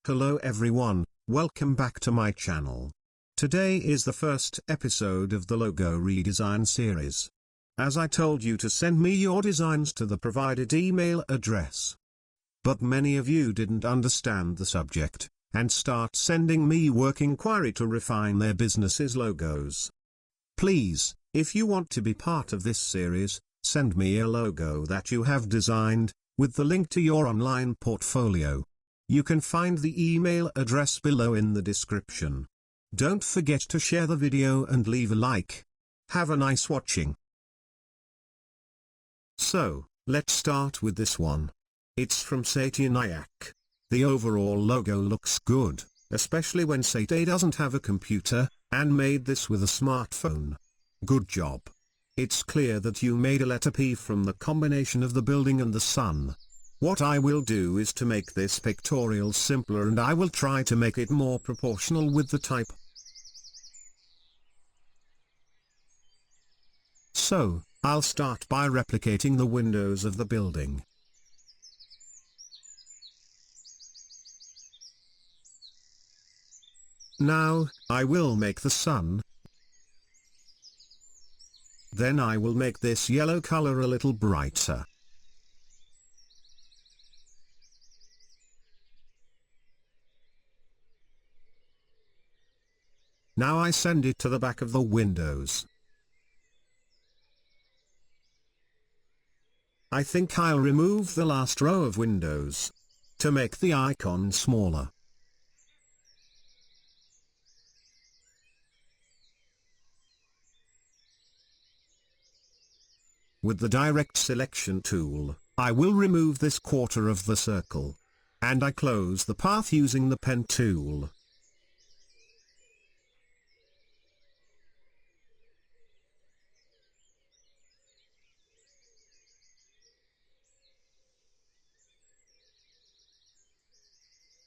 Hello everyone, welcome back to my channel. Today is the first episode of the logo redesign series. As I told you to send me your designs to the provided email address. But many of you didn't understand the subject, and start sending me work inquiry to refine their business's logos. Please, if you want to be part of this series, send me a logo that you have designed, with the link to your online portfolio. You can find the email address below in the description. Don't forget to share the video and leave a like. Have a nice watching. So, let's start with this one. It's from Satya Nayak. The overall logo looks good, especially when Satya doesn't have a computer, and made this with a smartphone. Good job. It's clear that you made a letter P from the combination of the building and the sun. What I will do is to make this pictorial simpler, and I will try to make it more proportional with the type. So, I'll start by replicating the windows of the building. Now, I will make the sun. Then I will make this yellow color a little brighter. Now I send it to the back of the windows. I think I'll remove the last row of windows, to make the icon smaller. With the direct selection tool, I will remove this quarter of the circle. And I close the path using the pen tool.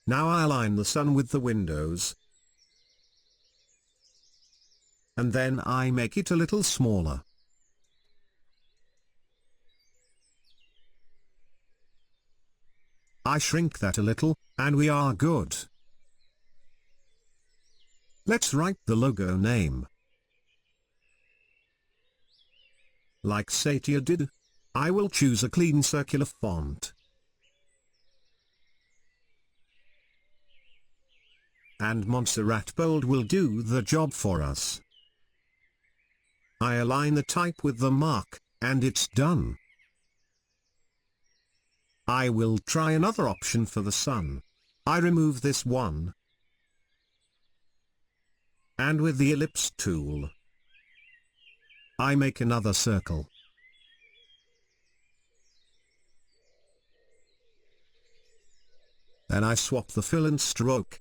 Now I align the sun with the windows. And then I make it a little smaller. I shrink that a little, and we are good. Let's write the logo name. Like Satya did. I will choose a clean circular font. And Montserrat Bold will do the job for us. I align the type with the mark, and it's done. I will try another option for the sun. I remove this one. And with the ellipse tool, I make another circle. Then I swap the fill and stroke.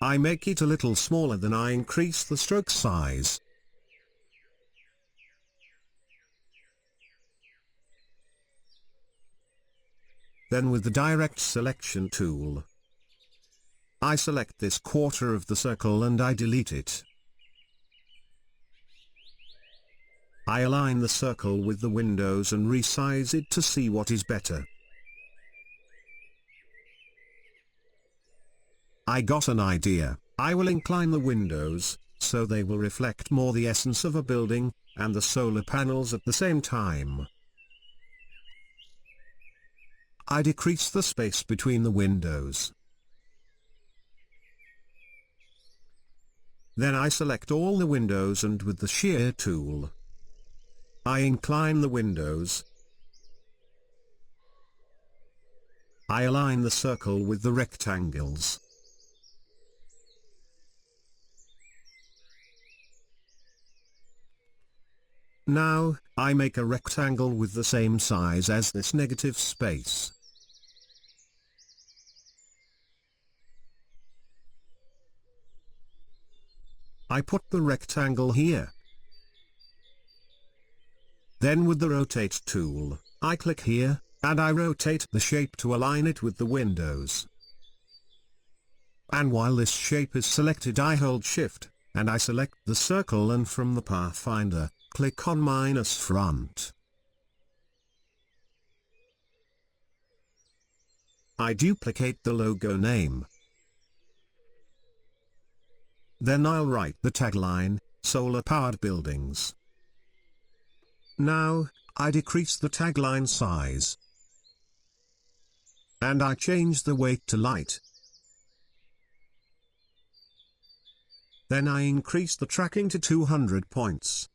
I make it a little smaller, then I increase the stroke size. Then with the direct selection tool, I select this quarter of the circle and I delete it. I align the circle with the windows and resize it to see what is better. I got an idea. I will incline the windows, so they will reflect more the essence of a building, and the solar panels at the same time. I decrease the space between the windows. Then I select all the windows and with the shear tool, I incline the windows. I align the circle with the rectangles. Now, I make a rectangle with the same size as this negative space. I put the rectangle here. Then with the rotate tool, I click here, and I rotate the shape to align it with the windows. And while this shape is selected, I hold Shift, and I select the circle, and from the Pathfinder, click on -front. I duplicate the logo name. Then I'll write the tagline, solar-powered buildings. Now, I decrease the tagline size. And I change the weight to light. Then I increase the tracking to 200 points.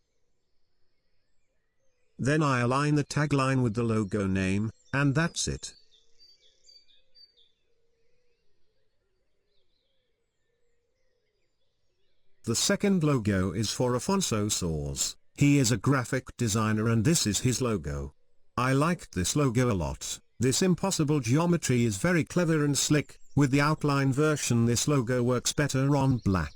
Then I align the tagline with the logo name, and that's it. The second logo is for Afonso Soares. He is a graphic designer and this is his logo. I liked this logo a lot. This impossible geometry is very clever and slick. With the outline version this logo works better on black.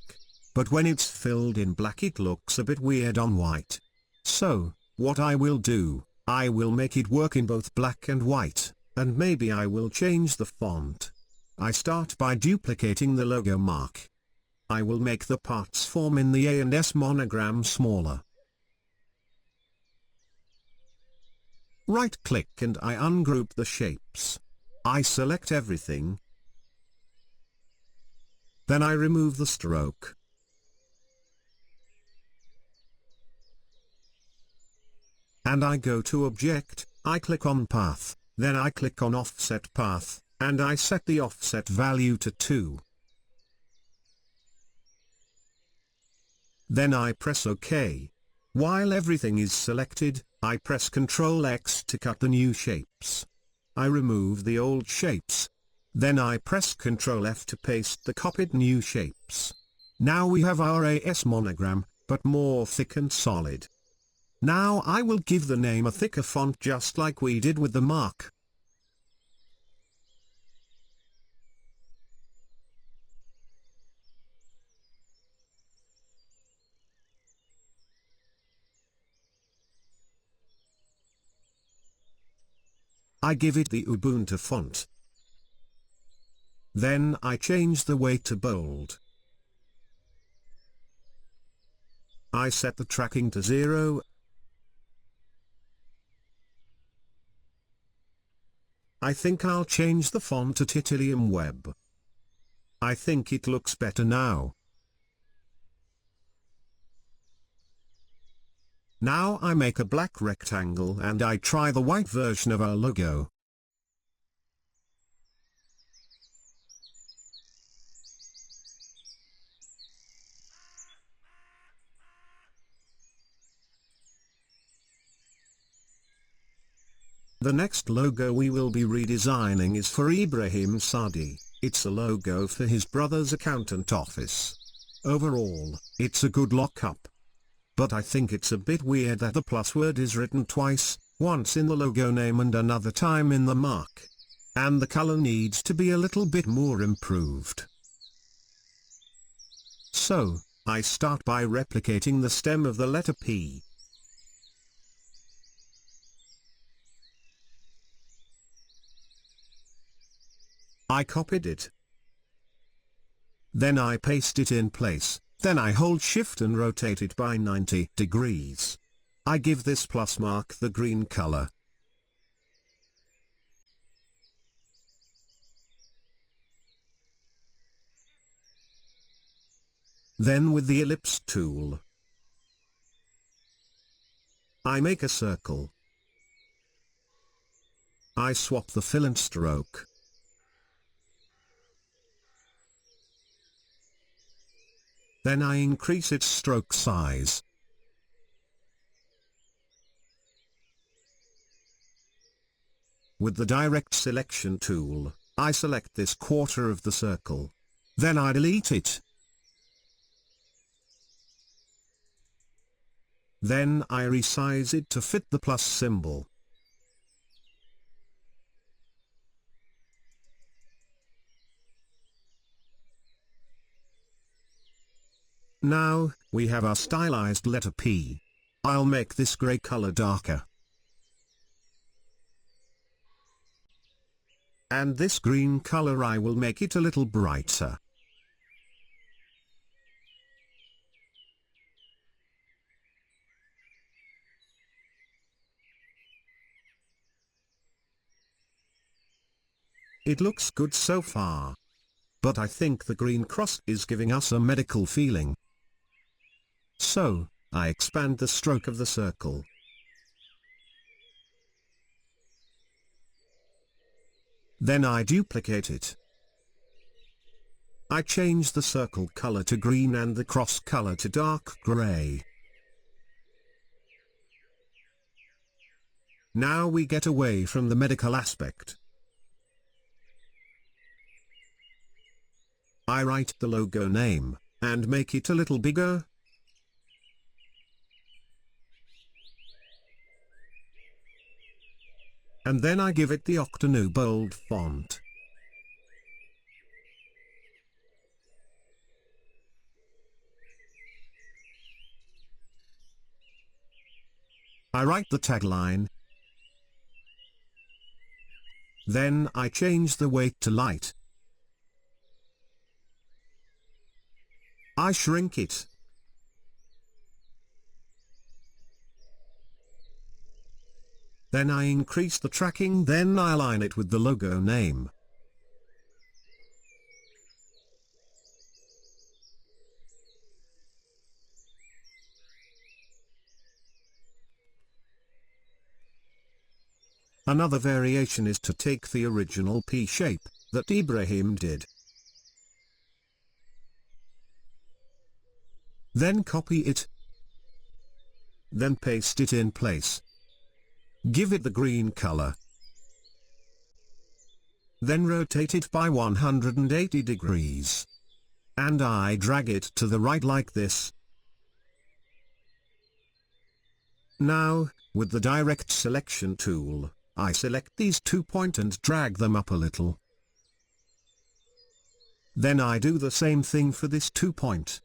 But when it's filled in black it looks a bit weird on white. So, what I will do, I will make it work in both black and white, and maybe I will change the font. I start by duplicating the logo mark. I will make the parts form in the A and S monogram smaller. Right-click and I ungroup the shapes. I select everything. Then I remove the stroke. And I go to Object, I click on Path, then I click on Offset Path, and I set the offset value to 2. Then I press OK. While everything is selected, I press Ctrl X to cut the new shapes. I remove the old shapes. Then I press Ctrl F to paste the copied new shapes. Now we have our AS monogram, but more thick and solid. Now I will give the name a thicker font just like we did with the mark. I give it the Ubuntu font. Then I change the weight to bold. I set the tracking to 0. I think I'll change the font to Titanium Web. I think it looks better now. Now I make a black rectangle and I try the white version of our logo. The next logo we will be redesigning is for Ibrahim Sadi. It's a logo for his brother's accountant office. Overall, it's a good lockup. But I think it's a bit weird that the plus word is written twice, once in the logo name and another time in the mark. And the color needs to be a little bit more improved. So, I start by replicating the stem of the letter P. I copied it. Then I paste it in place. Then I hold Shift and rotate it by 90 degrees. I give this plus mark the green color. Then with the ellipse tool, I make a circle. I swap the fill and stroke. Then I increase its stroke size. With the direct selection tool, I select this quarter of the circle. Then I delete it. Then I resize it to fit the plus symbol. Now, we have our stylized letter P. I'll make this gray color darker. And this green color I will make it a little brighter. It looks good so far. But I think the green cross is giving us a medical feeling. So, I expand the stroke of the circle. Then I duplicate it. I change the circle color to green and the cross color to dark gray. Now we get away from the medical aspect. I write the logo name, and make it a little bigger. And then I give it the Octanu bold font. I write the tagline. Then I change the weight to light. I shrink it. Then I increase the tracking, then I align it with the logo name. Another variation is to take the original P shape that Ibrahim did. Then copy it. Then paste it in place. Give it the green color. Then rotate it by 180 degrees. And I drag it to the right like this. Now, with the direct selection tool, I select these 2 points and drag them up a little. Then I do the same thing for this 2 point.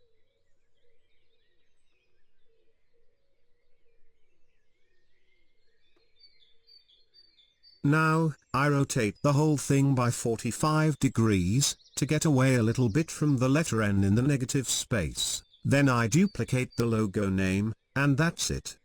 Now, I rotate the whole thing by 45 degrees, to get away a little bit from the letter N in the negative space. Then I duplicate the logo name, and that's it.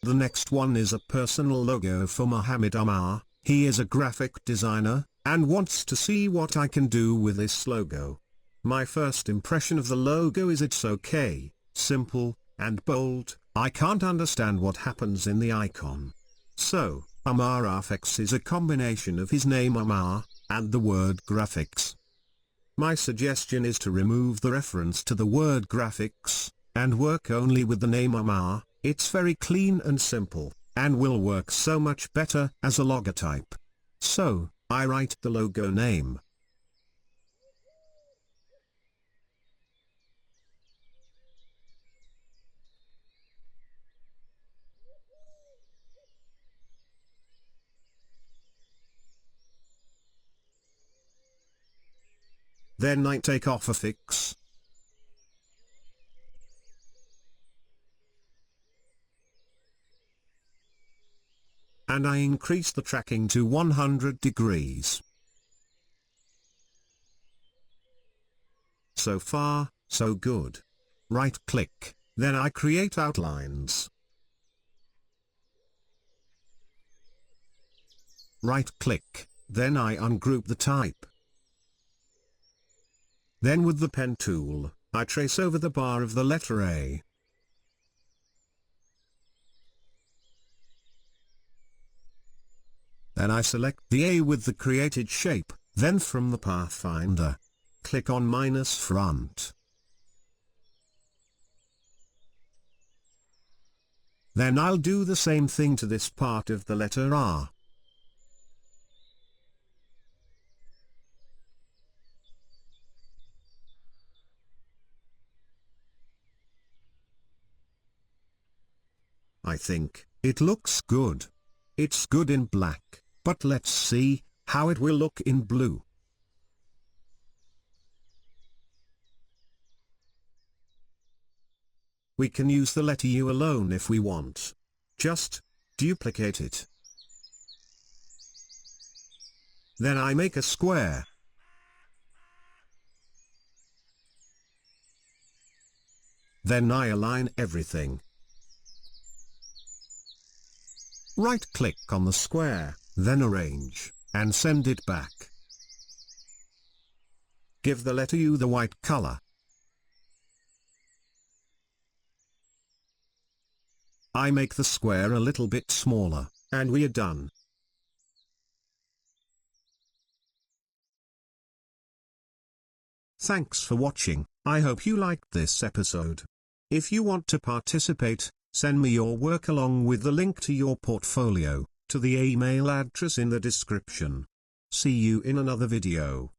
The next one is a personal logo for Mohamed Umar. He is a graphic designer, and wants to see what I can do with this logo. My first impression of the logo is it's okay, simple, and bold. I can't understand what happens in the icon. So, Umar Graphics is a combination of his name Umar, and the word graphics. My suggestion is to remove the reference to the word graphics, and work only with the name Umar. It's very clean and simple, and will work so much better as a logotype. So, I write the logo name. Then I take off a fix. And I increase the tracking to 100 degrees. So far, so good. Right-click, then I create outlines. Right-click, then I ungroup the type. Then with the pen tool, I trace over the bar of the letter A. Then I select the A with the created shape, then from the Pathfinder, click on -front. Then I'll do the same thing to this part of the letter R. I think it looks good. It's good in black, but let's see how it will look in blue. We can use the letter U alone if we want. Just duplicate it. Then I make a square. Then I align everything. Right-click on the square, then arrange, and send it back. Give the letter U the white color. I make the square a little bit smaller, and we are done. Thanks for watching. I hope you liked this episode. If you want to participate, send me your work along with the link to your portfolio, to the email address in the description. See you in another video.